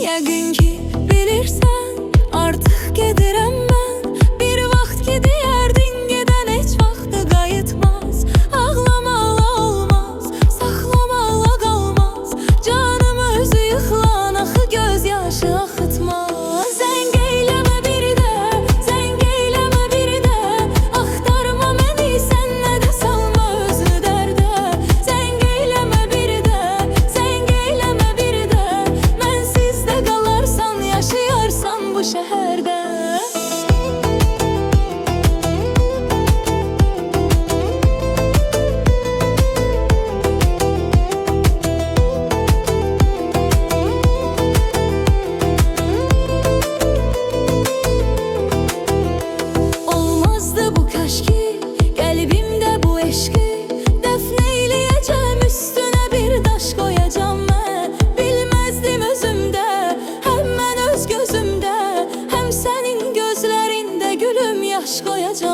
Yəqin ki bilirsən, artıq gedirəm mən. Bir vaxt ki deyərdin, gedən heç vaxtı qayıtmaz. Ağlamaqla olmaz, saxlamaqla qalmaz. Canımı özü yıxılan axı göz yaşı axıtmaz. Zəng eyləmə bir də, zəng eyləmə bir də. Axtarma məni, sən nə də salma özünü dərdə. Zəng eyləmə bir də, zəng eyləmə bir də. Mənsiz də qalarsan, yaşayarsan bu şəhərdə. Olmazdı bu kaşki, qəlbimdə bu eşqi. Dəfn eləyəcəm, üstünə bir daş qoyacam mən. Bilməzdim özümdə, həm mən öz gözümdə, həm sənin gözlərində gülüm yaş qoyacam.